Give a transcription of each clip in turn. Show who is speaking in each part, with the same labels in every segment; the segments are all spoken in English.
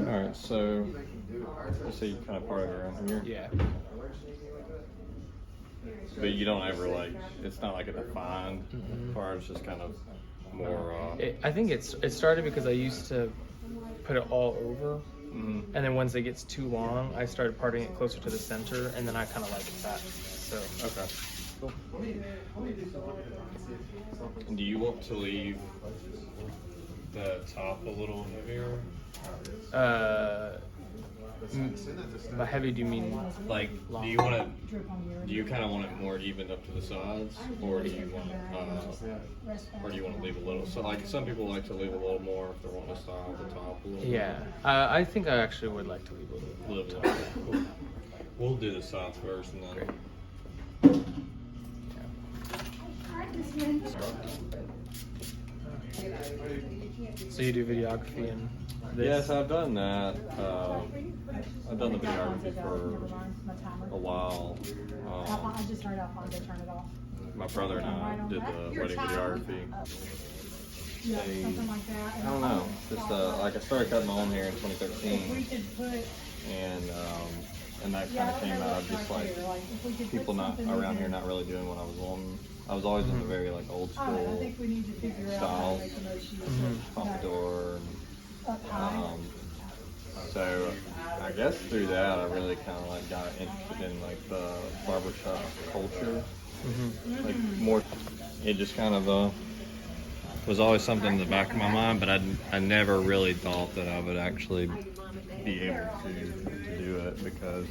Speaker 1: Alright, so let's say you kind of part it around here.
Speaker 2: Yeah.
Speaker 1: But you don't ever like, it's not like a defined part, it's just kind of more.
Speaker 2: I think it started because I used to put it all over. And then once it gets too long, I started parting it closer to the center, and then I kind of like it that. So
Speaker 1: Okay. Cool. And do you want to leave the top a little heavier?
Speaker 2: By heavy, do you mean
Speaker 1: Like,
Speaker 2: long?
Speaker 1: do you kind of want it more evened up to the sides, or do you want to leave a little? So, like, some people like to leave a little more if they want to style the top a little.
Speaker 2: Yeah, I think I actually would like to leave a little.
Speaker 1: Cool. We'll do the sides first, and then.
Speaker 2: Great. So you do videography and this?
Speaker 1: Yes, I've done that. I've done the videography for a while.
Speaker 3: I just turned it off. I'm going to turn it off.
Speaker 1: My brother and I did the wedding videography.
Speaker 3: Yeah, something like that.
Speaker 1: I don't know. Just like I started cutting my own hair in 2013,
Speaker 3: We could put.
Speaker 1: and that kind of came out of just like people not around here not really doing what I was wanting. I was always in the very like old
Speaker 3: I
Speaker 1: school
Speaker 3: think we need to figure out how to
Speaker 1: styles,
Speaker 3: make the most use of
Speaker 1: pompadour.
Speaker 3: up high.
Speaker 1: So I guess through that I really kind of like got interested in like the barbershop culture. Like more, it just kind of was always something in the back of my mind, but I never really thought that I would actually be able to do it because,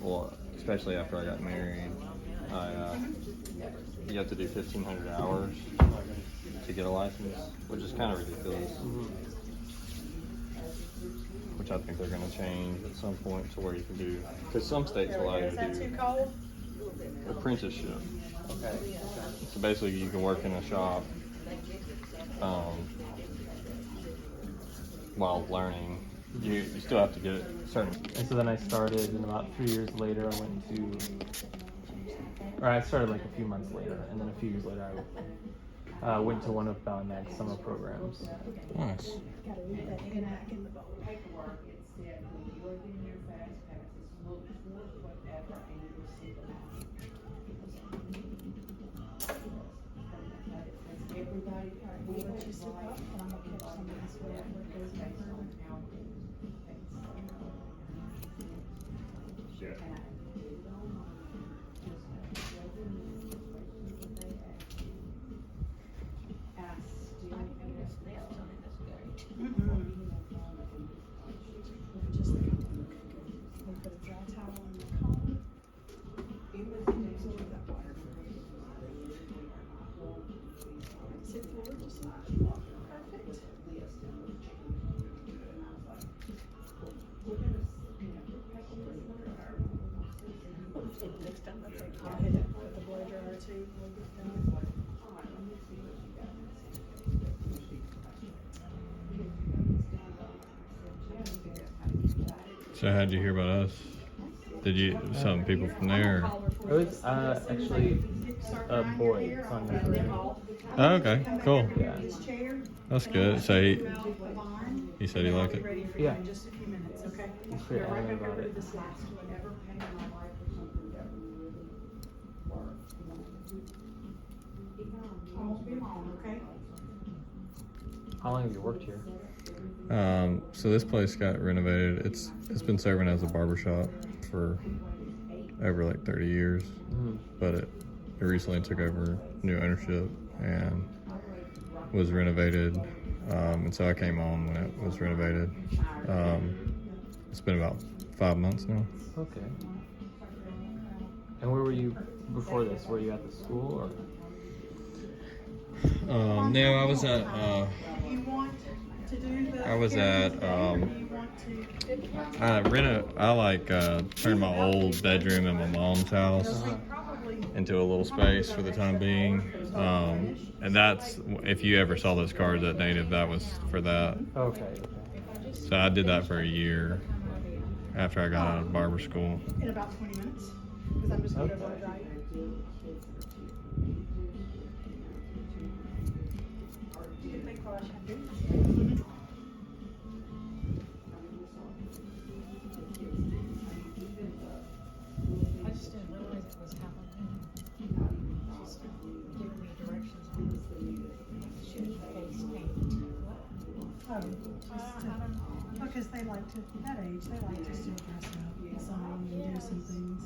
Speaker 1: well, especially after I got married, you have to do 1,500 hours to get a license, which is kind of ridiculous. Which I think they're going to change at some point to where you can do, because some states allow you to do apprenticeship.
Speaker 2: Okay.
Speaker 1: So basically you can work in a shop while learning. You still have to get it certain.
Speaker 2: And so then I started, and about 3 years later, I went to, or I started like a few months later, and then a few years later, I went to one of Meg's summer programs.
Speaker 1: Nice. So how'd you hear about us? Did you, some people from there?
Speaker 2: It was actually a boy on the
Speaker 1: Oh, okay, cool.
Speaker 2: Yeah.
Speaker 1: That's good. So he said he liked it?
Speaker 2: Yeah.
Speaker 3: Just a few minutes, okay?
Speaker 2: He's pretty adamant about it.
Speaker 3: This last one ever. Almost be long, okay?
Speaker 2: How long have you worked here?
Speaker 1: So this place got renovated. It's been serving as a barbershop for over like 30 years, but it recently took over new ownership and was renovated. And so I came on when it was renovated. It's been about 5 months now.
Speaker 2: Okay. And where were you before this? Were you at the school or?
Speaker 1: No, I was at.
Speaker 3: You want to do the.
Speaker 1: I was at. I like turned my old bedroom in my mom's house into a little space for the time being, and that's, if you ever saw those cards at Native, that was for that.
Speaker 2: Okay.
Speaker 1: So I did that for a year after I got out of barber school.
Speaker 3: In about 20 minutes, because I'm just going to go to drive. Because they like to, that age, they like to still dress up and song and do some things.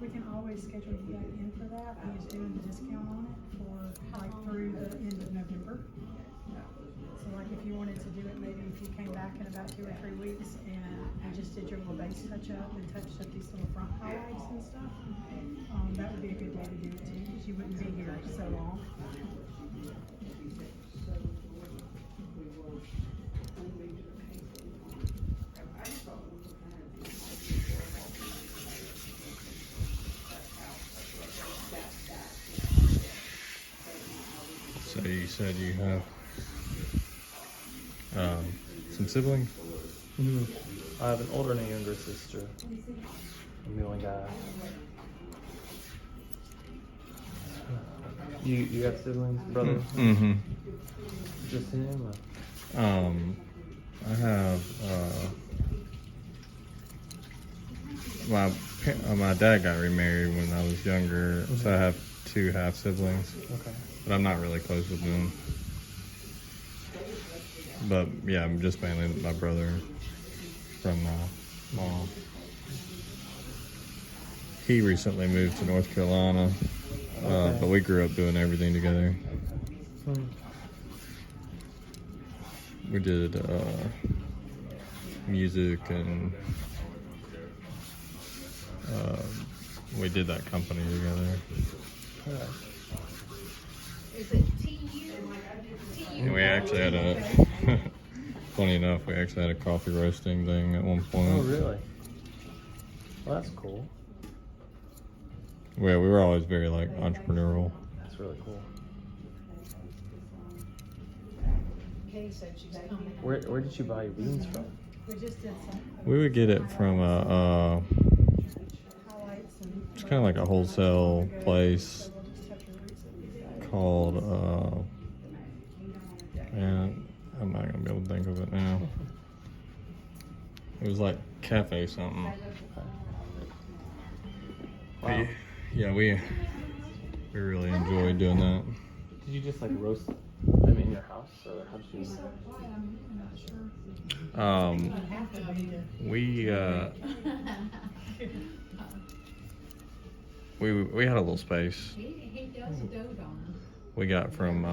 Speaker 3: We can always schedule you back in for that. We're just doing the discount on it for like through the end of November. So like if you wanted to do it, maybe if you came back in about 2 or 3 weeks and just did your little base touch up and touched up these little front highlights and stuff, that would be a good day to do it too, because you wouldn't be here so long.
Speaker 1: So you said you have some siblings?
Speaker 2: Mm-hmm. I have an older and a younger sister. I'm the only guy. You have siblings, brother?
Speaker 1: Mm-hmm.
Speaker 2: Just him? Or?
Speaker 1: I have my dad got remarried when I was younger, so I have 2 half siblings.
Speaker 2: Okay.
Speaker 1: But I'm not really close with them. But yeah, I'm just mainly my brother from my mom. He recently moved to North Carolina, but we grew up doing everything together. We did music and we did that company together.
Speaker 4: Is it TU?
Speaker 1: And we actually had a, funny enough, we actually had a coffee roasting thing at one point.
Speaker 2: Oh, really? Well, that's cool.
Speaker 1: Yeah, we were always very like entrepreneurial.
Speaker 2: That's really cool.
Speaker 4: Katie said she's coming.
Speaker 2: Where did you buy your beans from?
Speaker 3: We just did some
Speaker 1: We would get it from
Speaker 3: highlights and.
Speaker 1: it's kind of like a wholesale place
Speaker 3: So we'll just touch your roots at least.
Speaker 1: called, and I'm not gonna be able to think of it now. It was like cafe something.
Speaker 2: Wow.
Speaker 1: Yeah, we really enjoyed doing that.
Speaker 2: Did you just like roast them in your house, or how did you?
Speaker 3: I'm not sure.
Speaker 1: We had a little space
Speaker 4: He does dote on
Speaker 1: we got from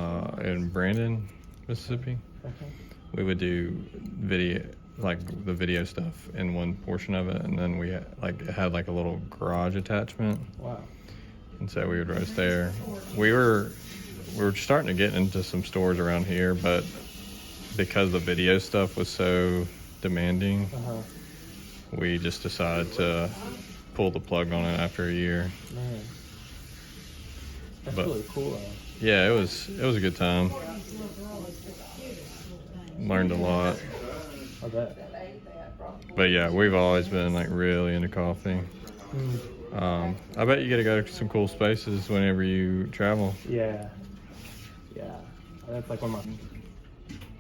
Speaker 1: in Brandon, Mississippi.
Speaker 2: Okay.
Speaker 1: We would do video, like the video stuff in one portion of it, and then we had, like it had like a little garage attachment,
Speaker 2: Wow.
Speaker 1: and so we would roast there. We were starting to get into some stores around here, but because the video stuff was so demanding, we just decided to pull the plug on it after a year.
Speaker 2: Man. That's
Speaker 1: But-
Speaker 2: really cool.
Speaker 1: Yeah, it was a good time. Learned a lot.
Speaker 2: I bet.
Speaker 1: But yeah, we've always been like really into coffee. I bet you get to go to some cool spaces whenever you travel.
Speaker 2: Yeah. Yeah. That's like one of my.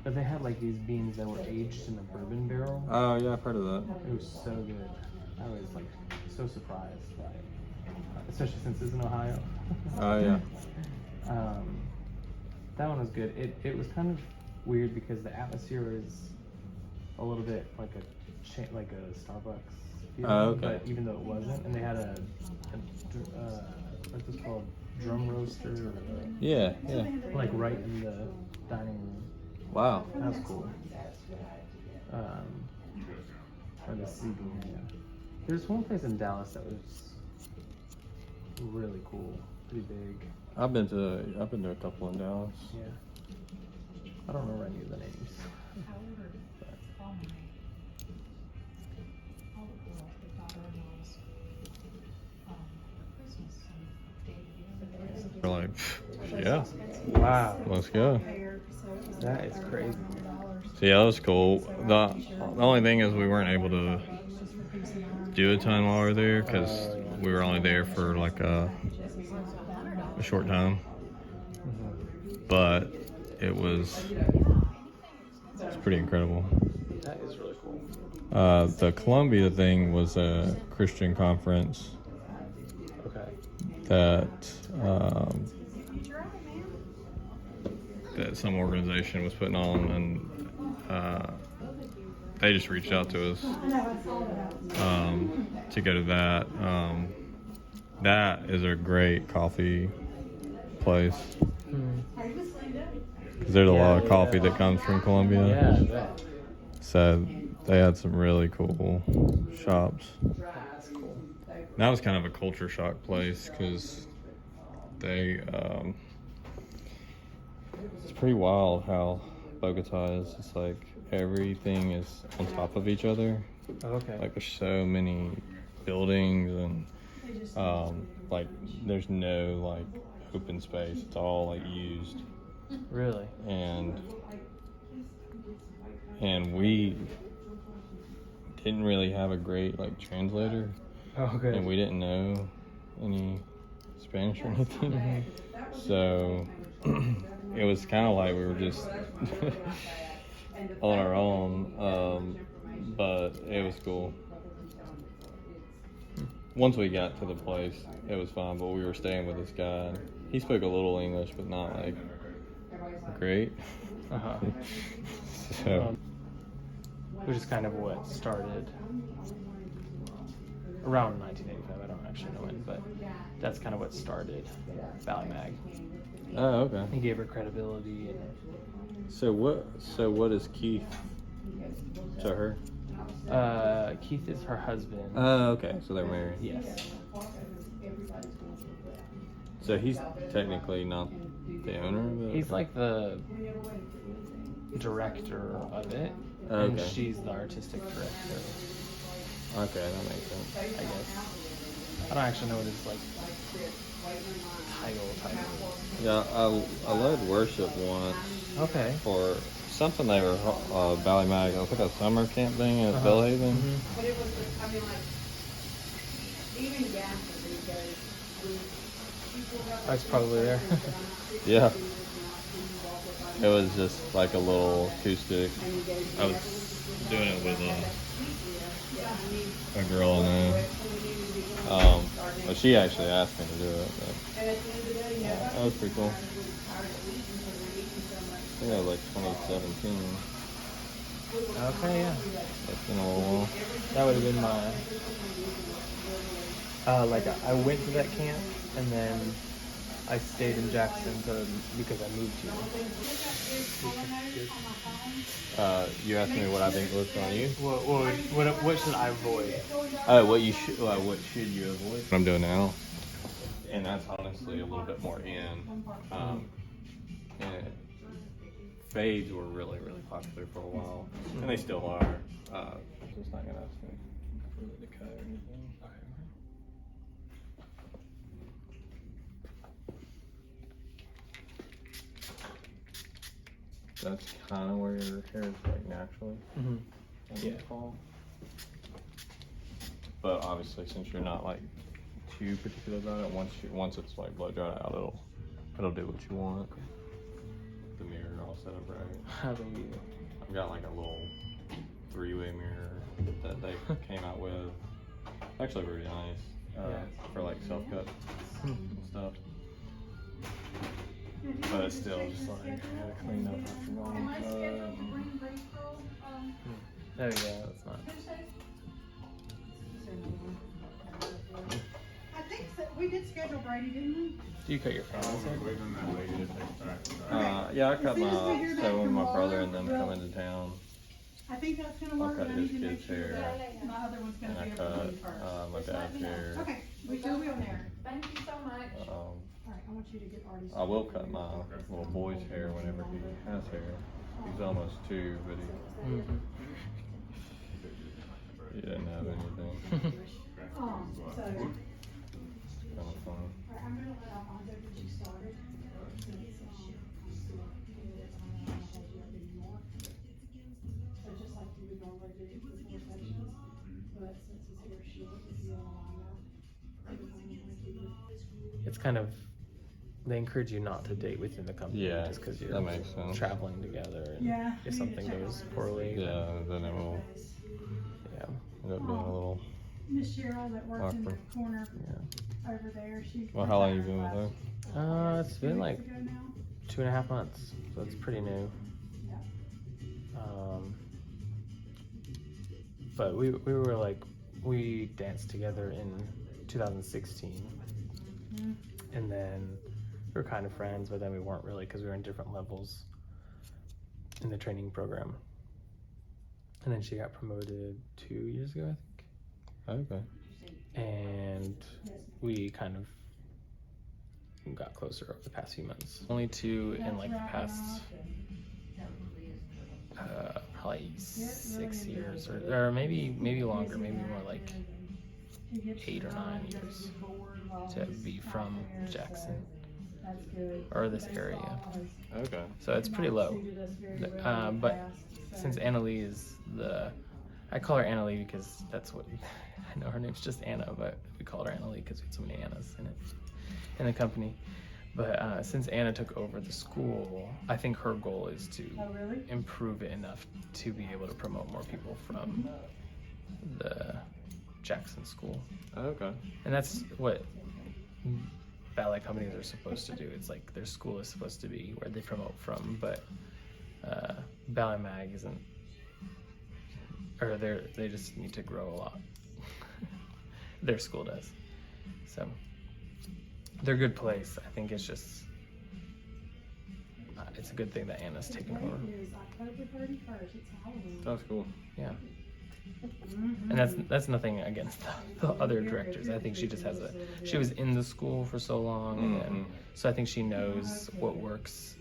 Speaker 2: But they had like these beans that were aged in a bourbon barrel.
Speaker 1: Oh yeah, I've heard of that.
Speaker 2: It was so good. I was like so surprised by it, especially since it's in Ohio.
Speaker 1: Oh yeah.
Speaker 2: That one was good. It was kind of weird because the atmosphere is a little bit like like a Starbucks feeling,
Speaker 1: Oh, okay.
Speaker 2: but even though it wasn't, and they had a what's this called, drum roaster,
Speaker 1: Yeah, yeah.
Speaker 2: like right in the dining room.
Speaker 1: Wow.
Speaker 2: That was cool. Or the seating area. There's one place in Dallas that was really cool, pretty big.
Speaker 1: I've been to a couple in Dallas.
Speaker 2: Yeah. I don't remember any of the names.
Speaker 4: I ordered all the girls, the daughter-in-laws, for Christmas and
Speaker 1: We're like, yeah,
Speaker 2: Wow.
Speaker 1: let's go.
Speaker 2: That is crazy.
Speaker 1: So yeah, that was cool. The only thing is we weren't able to do a ton while we were there because we were only there for like a short time. But it was pretty incredible.
Speaker 2: That is really cool.
Speaker 1: The Columbia thing was a Christian conference
Speaker 2: Okay.
Speaker 1: that that some organization was putting on, and they just reached out to us to go to that. That is a great coffee place. There's a lot of coffee that comes from Colombia.
Speaker 2: Yeah, I bet.
Speaker 1: So they had some really cool shops.
Speaker 2: That's cool.
Speaker 1: That was kind of a culture shock place because they, it's pretty wild how Bogota is. It's like everything is on top of each other.
Speaker 2: Okay.
Speaker 1: Like there's so many buildings and like there's no like open space. It's all like used.
Speaker 2: Really?
Speaker 1: And we didn't really have a great like translator.
Speaker 2: Oh, good.
Speaker 1: And we didn't know any Spanish or anything. So it was kind of like we were just on our own, but it was cool. Once we got to the place, it was fine, but we were staying with this guy. He spoke a little English, but not like great.
Speaker 2: Uh-huh.
Speaker 1: So,
Speaker 2: Which is kind of what started around 1985. I don't actually know when, but that's kind of what started Valley Mag.
Speaker 1: oh, okay.
Speaker 2: He gave her credibility. And
Speaker 1: So what is Keith to her?
Speaker 2: Keith is her husband.
Speaker 1: Oh, okay. So they're married.
Speaker 2: Yes.
Speaker 1: So he's technically not the owner of it?
Speaker 2: He's like the director of it,
Speaker 1: Oh,
Speaker 2: and
Speaker 1: okay.
Speaker 2: she's the artistic director,
Speaker 1: Okay, that makes sense.
Speaker 2: I guess. I don't actually know what his like title is.
Speaker 1: Yeah, I led worship once
Speaker 2: Okay.
Speaker 1: for something they were Valley Mag. It was like a summer camp thing at Bellhaven.
Speaker 5: But it was, I mean, like, even gas these days,
Speaker 2: I was probably there.
Speaker 1: Yeah. It was just like a little acoustic. I was doing it with a girl I know. But she actually asked me to do it. But, that was pretty cool. I think that was like 2017.
Speaker 2: Okay, yeah.
Speaker 1: That's been a little while.
Speaker 2: That would have been my. Like I went to that camp and then I stayed in Jackson because I moved here.
Speaker 1: You asked me what I think looks on you.
Speaker 2: What should I avoid?
Speaker 1: What should you avoid? What I'm doing now, and that's honestly a little bit more in. And fades were really popular for a while, and they still are. Just not gonna ask me to cut or anything. That's kind of where your hair is like naturally.
Speaker 2: Yeah.
Speaker 1: Fall. But obviously, since you're not like too particular about it, once it's like blow dried out, it'll do what you want. The mirror all set up right.
Speaker 2: How do you?
Speaker 1: I've got like a little 3-way mirror that they came out with. Actually, pretty nice for like self cut and stuff. But it's still just like I gotta clean up after long.
Speaker 2: Oh yeah, that's not.
Speaker 3: I think so. We did schedule Brady, didn't we?
Speaker 2: Do you cut your family's hair?
Speaker 1: Yeah, I cut so when my brother and them come into town,
Speaker 3: I think that's gonna
Speaker 1: I'll
Speaker 3: work.
Speaker 1: cut
Speaker 3: but I
Speaker 1: his
Speaker 3: need to make
Speaker 1: kid's
Speaker 3: sure
Speaker 1: hair,
Speaker 3: that my other one's
Speaker 1: and
Speaker 3: gonna
Speaker 1: I
Speaker 3: be able to
Speaker 1: cut
Speaker 3: do first.
Speaker 1: my dad's hair.
Speaker 3: Okay, we sure will there.
Speaker 5: Thank you so much.
Speaker 3: All right, I want you to get Artie's.
Speaker 1: I will cut my little boy's hair whenever he has hair. He's almost 2, but he didn't have anything.
Speaker 3: So,
Speaker 1: Kind of fun.
Speaker 3: alright, I'm gonna let Alfonso get you started. So just like you would normally do the 4 sections, but since his hair's short, if you wanna line up.
Speaker 2: It's kind of. They encourage you not to date within the company
Speaker 1: Yeah,
Speaker 2: just because you're
Speaker 1: that makes sense.
Speaker 2: traveling together. And
Speaker 3: Yeah,
Speaker 2: if
Speaker 3: we
Speaker 2: something
Speaker 3: need to check
Speaker 2: goes
Speaker 3: on that.
Speaker 2: poorly.
Speaker 1: Yeah, then it will
Speaker 2: Yeah.
Speaker 1: end up being a little
Speaker 3: Miss Cheryl that works in the
Speaker 1: awkward.
Speaker 3: corner
Speaker 1: Yeah.
Speaker 3: over there, she.
Speaker 1: Well, how long you been with her?
Speaker 2: It's been like
Speaker 3: 2 weeks ago now.
Speaker 2: 2.5 months, so it's pretty new. But we were like, we danced together in 2016, and then we were kind of friends, but then we weren't really because we were in different levels in the training program. And then she got promoted 2 years ago, I think.
Speaker 1: Okay.
Speaker 2: And we kind of got closer over the past few months. Only two in like the past probably 6 years, or maybe longer, maybe more like 8 or 9 years to be from Jackson or this area.
Speaker 1: Okay.
Speaker 2: So it's pretty low. But since Annalie is I call her Annalie because that's what I know. Her name's just Anna, but we called her Annalie because we had so many Annas in the company. But since Anna took over the school, I think her goal is to improve it enough to be able to promote more people from the Jackson school.
Speaker 1: Okay.
Speaker 2: And that's what ballet companies are supposed to do. It's like their school is supposed to be where they promote from, but Ballet Mag isn't, or they just need to grow a lot. Their school does. So they're a good place. I think it's just, it's a good thing that Anna's taken over.
Speaker 3: October 31st, it's Halloween.
Speaker 1: That's cool.
Speaker 2: Yeah. And that's nothing against the other directors. I think she just she was in the school for so long, and so I think she knows what works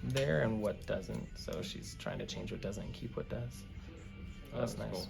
Speaker 2: there and what doesn't. So she's trying to change what doesn't and keep what does. That's nice.
Speaker 1: Cool.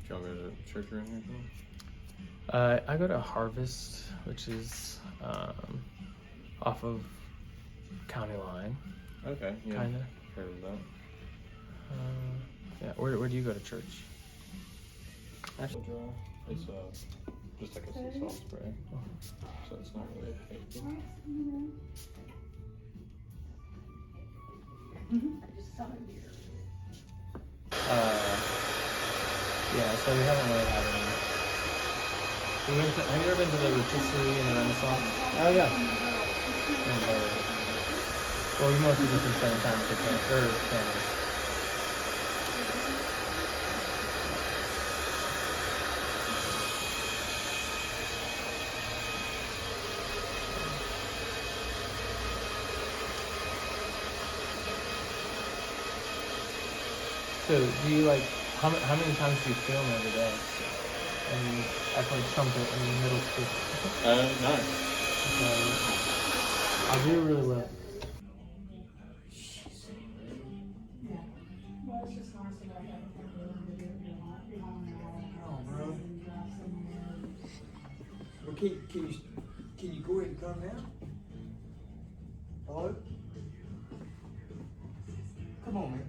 Speaker 1: Do y'all go to church around here at all?
Speaker 2: I go to Harvest, which is off of County Line.
Speaker 1: Okay. Yeah.
Speaker 2: Kinda.
Speaker 1: Heard of that.
Speaker 2: Yeah. Where do you go to church?
Speaker 1: Actually, it's just like a sea salt spray, so it's not really effective.
Speaker 2: Yeah, so we haven't really had any. Have you ever been to the rotisserie in the Renaissance?
Speaker 1: Oh yeah.
Speaker 2: Well, we mostly just been spending time with the families. So, do you like, how many times do you film every day? And I played trumpet in middle school.
Speaker 1: Nice.
Speaker 2: So, I do really well.
Speaker 6: Well, can you go ahead and come now? Hello? Come on, man.